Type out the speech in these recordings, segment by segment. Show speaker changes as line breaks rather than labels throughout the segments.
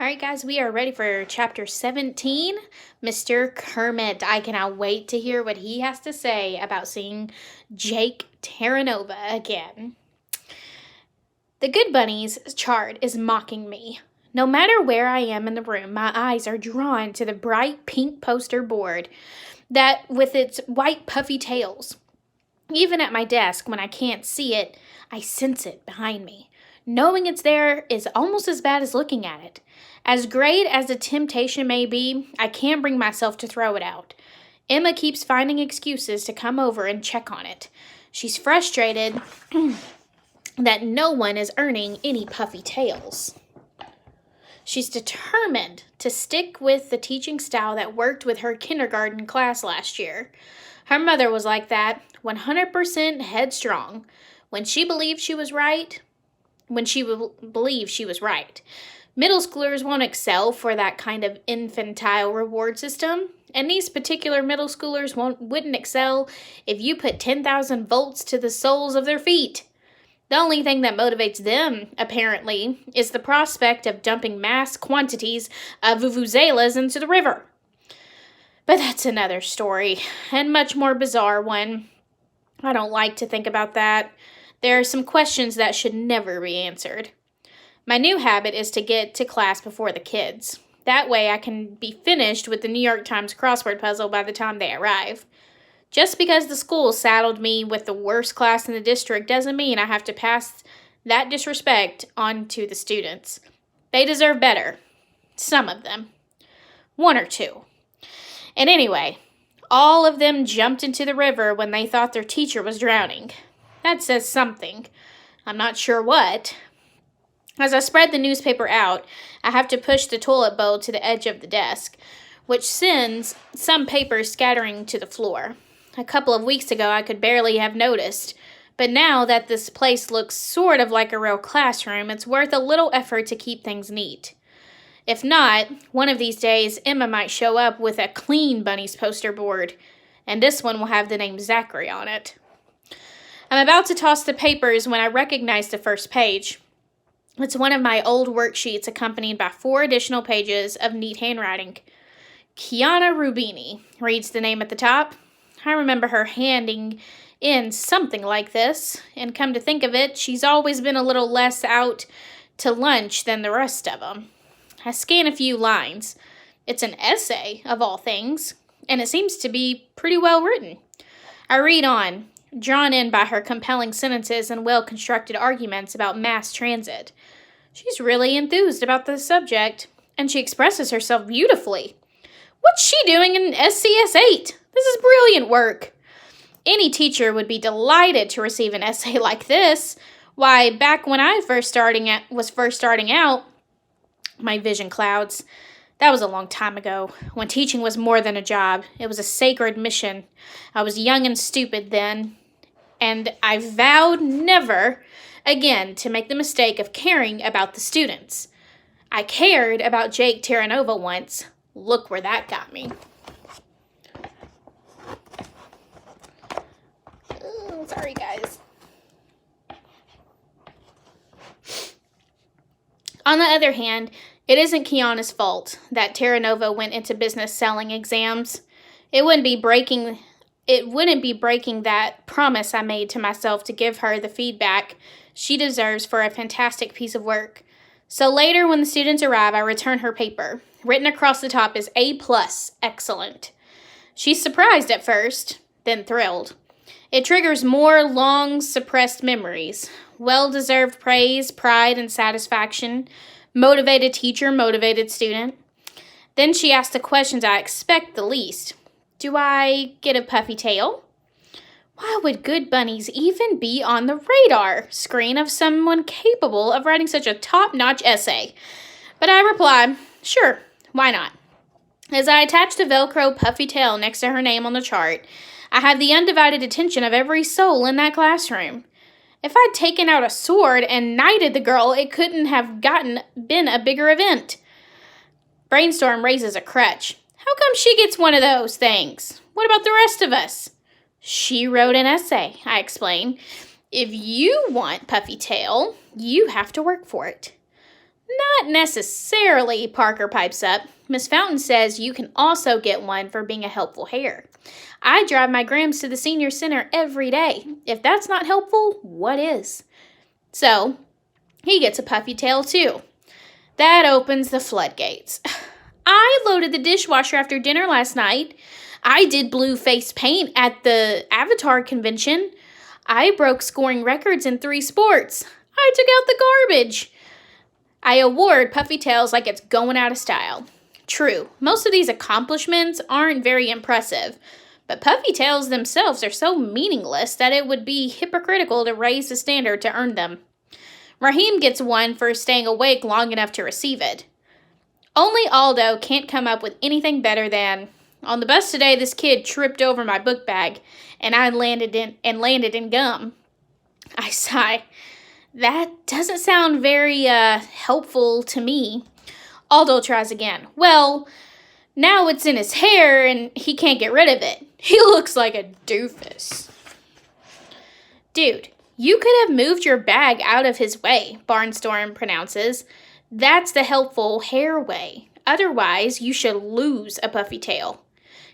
All right, guys, we are ready for chapter 17, Mr. Kermit. I cannot wait to hear what he has to say about seeing Jake Terranova again. The Good Bunny's chart is mocking me. No matter where I am in the room, my eyes are drawn to the bright pink poster board that with its white puffy tails. Even at my desk, when I can't see it, I sense it behind me. Knowing it's there is almost as bad as looking at it. As great as the temptation may be, I can't bring myself to throw it out. Emma keeps finding excuses to come over and check on it. She's frustrated that no one is earning any puffy tails. She's determined to stick with the teaching style that worked with her kindergarten class last year. Her mother was like that, 100% headstrong. When she believed she was right, Middle schoolers won't excel for that kind of infantile reward system, and these particular middle schoolers wouldn't excel if you put 10,000 volts to the soles of their feet. The only thing that motivates them, apparently, is the prospect of dumping mass quantities of vuvuzelas into the river. But that's another story, and much more bizarre one. I don't like to think about that. There are some questions that should never be answered. My new habit is to get to class before the kids. That way I can be finished with the New York Times crossword puzzle by the time they arrive. Just because the school saddled me with the worst class in the district doesn't mean I have to pass that disrespect on to the students. They deserve better. Some of them. One or two. And anyway, all of them jumped into the river when they thought their teacher was drowning. That says something. I'm not sure what. As I spread the newspaper out, I have to push the toilet bowl to the edge of the desk, which sends some papers scattering to the floor. A couple of weeks ago, I could barely have noticed, but now that this place looks sort of like a real classroom, it's worth a little effort to keep things neat. If not, one of these days, Emma might show up with a clean Bunny's poster board, and this one will have the name Zachary on it. I'm about to toss the papers when I recognize the first page. It's one of my old worksheets accompanied by 4 additional pages of neat handwriting. Kiana Rubini reads the name at the top. I remember her handing in something like this, and come to think of it, she's always been a little less out to lunch than the rest of them. I scan a few lines. It's an essay, of all things, and it seems to be pretty well written. I read on, drawn in by her compelling sentences and well-constructed arguments about mass transit. She's really enthused about the subject, and she expresses herself beautifully. What's she doing in SCS 8? This is brilliant work. Any teacher would be delighted to receive an essay like this. Why, back when I was first starting out, my vision clouds. That was a long time ago, when teaching was more than a job. It was a sacred mission. I was young and stupid then, and I vowed never again to make the mistake of caring about the students. I cared about Jake Terranova once. Look where that got me. Sorry, guys. On the other hand, it isn't Kiana's fault that Terranova went into business selling exams. It wouldn't be breaking that promise I made to myself to give her the feedback she deserves for a fantastic piece of work. So later, when the students arrive, I return her paper. Written across the top is A+, excellent. She's surprised at first, then thrilled. It triggers more long-suppressed memories. Well-deserved praise, pride, and satisfaction. Motivated teacher, motivated student. Then she asks the questions I expect the least. Do I get a puffy tail? Why would Good Bunnies even be on the radar screen of someone capable of writing such a top-notch essay? But I reply, sure, why not? As I attach the Velcro puffy tail next to her name on the chart, I have the undivided attention of every soul in that classroom. If I'd taken out a sword and knighted the girl, it couldn't have been a bigger event. Brainstorm raises a crutch. How come she gets one of those things? What about the rest of us? She wrote an essay, I explain. If you want puffy tail, you have to work for it. Not necessarily, Parker pipes up. Miss Fountain says you can also get one for being a helpful hare. I drive my Grams to the senior center every day. If that's not helpful, what is? So, he gets a puffy tail too. That opens the floodgates. I loaded the dishwasher after dinner last night. I did blue face paint at the Avatar convention. I broke scoring records in 3 sports. I took out the garbage. I award puffy tails like it's going out of style. True, most of these accomplishments aren't very impressive, but puffy tails themselves are so meaningless that it would be hypocritical to raise the standard to earn them. Raheem gets one for staying awake long enough to receive it. Only Aldo can't come up with anything better than, on the bus today, this kid tripped over my book bag, and I landed in gum. I sigh. That doesn't sound very, helpful to me. Aldo tries again. Well, now it's in his hair, and he can't get rid of it. He looks like a doofus. Dude, you could have moved your bag out of his way, Barnstorm pronounces. That's the helpful hair way. Otherwise, you should lose a puffy tail.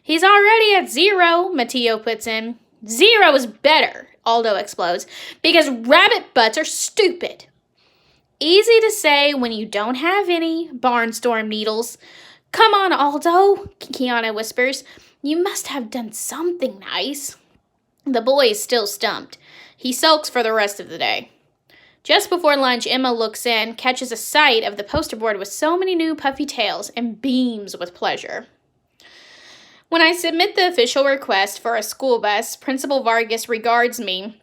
He's already at 0, Mateo puts in. 0 is better, Aldo explodes, because rabbit butts are stupid. Easy to say when you don't have any, Barnstorm needles. Come on, Aldo, Kiana whispers. You must have done something nice. The boy is still stumped. He sulks for the rest of the day. Just before lunch, Emma looks in, catches a sight of the poster board with so many new puffy tails, and beams with pleasure. When I submit the official request for a school bus, Principal Vargas regards me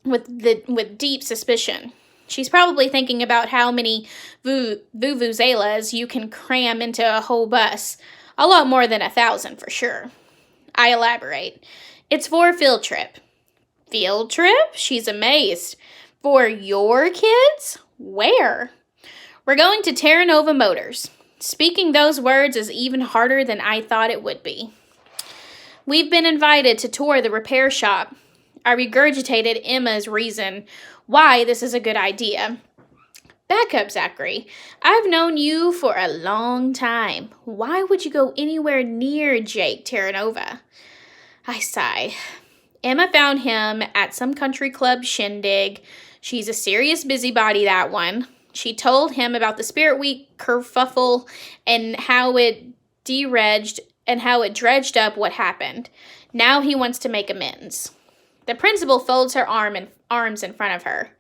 with deep suspicion. She's probably thinking about how many vuvuzelas you can cram into a whole bus. A lot more than 1,000 for sure. I elaborate. It's for a field trip. Field trip? She's amazed. For your kids? Where? We're going to Terra Nova Motors. Speaking those words is even harder than I thought it would be. We've been invited to tour the repair shop. I regurgitated Emma's reason why this is a good idea. Back up, Zachary. I've known you for a long time. Why would you go anywhere near Jake Terra Nova? I sigh. Emma found him at some country club shindig. She's a serious busybody, that one. She told him about the Spirit Week kerfuffle and how it dredged up what happened. Now he wants to make amends. The principal folds her arms in front of her.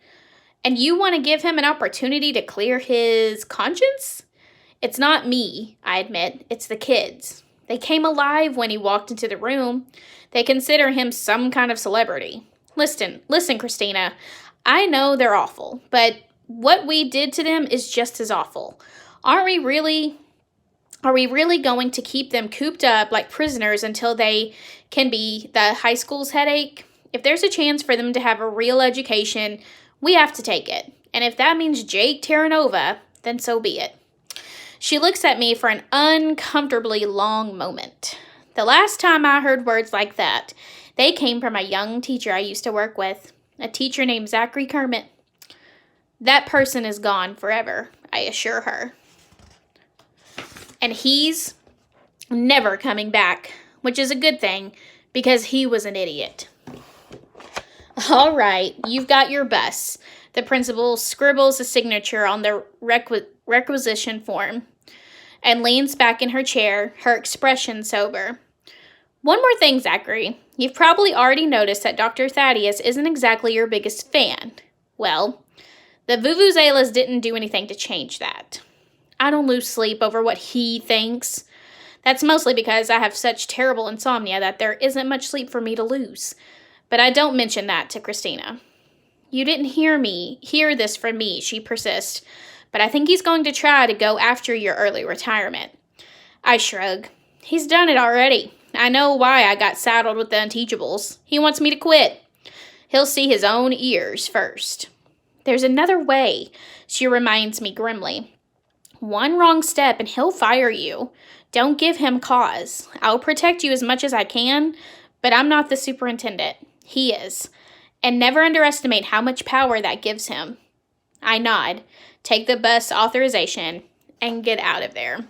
And you want to give him an opportunity to clear his conscience? It's not me, I admit. It's the kids. They came alive when he walked into the room. They consider him some kind of celebrity. Listen, Christina. I know they're awful, but what we did to them is just as awful. Are we really going to keep them cooped up like prisoners until they can be the high school's headache? If there's a chance for them to have a real education, we have to take it. And if that means Jake Terra Nova, then so be it. She looks at me for an uncomfortably long moment. The last time I heard words like that, they came from a young teacher I used to work with, a teacher named Zachary Kermit. That person is gone forever, I assure her. And he's never coming back, which is a good thing because he was an idiot. All right, you've got your bus. The principal scribbles a signature on the requisition form and leans back in her chair, her expression sober. One more thing, Zachary. You've probably already noticed that Dr. Thaddeus isn't exactly your biggest fan. Well, the vuvuzelas didn't do anything to change that. I don't lose sleep over what he thinks. That's mostly because I have such terrible insomnia that there isn't much sleep for me to lose. But I don't mention that to Christina. You didn't hear this from me, she persists. But I think he's going to try to go after your early retirement. I shrug. He's done it already. I know why I got saddled with the Unteachables. He wants me to quit. He'll see his own ears first. There's another way, she reminds me grimly. One wrong step and he'll fire you. Don't give him cause. I'll protect you as much as I can, but I'm not the superintendent. He is. And never underestimate how much power that gives him. I nod, take the bus authorization, and get out of there.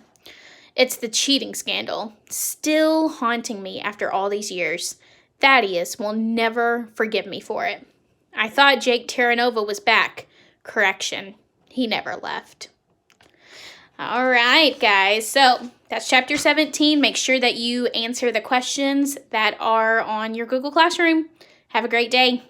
It's the cheating scandal, still haunting me after all these years. Thaddeus will never forgive me for it. I thought Jake Terranova was back. Correction, he never left. All right, guys. So that's chapter 17. Make sure that you answer the questions that are on your Google Classroom. Have a great day.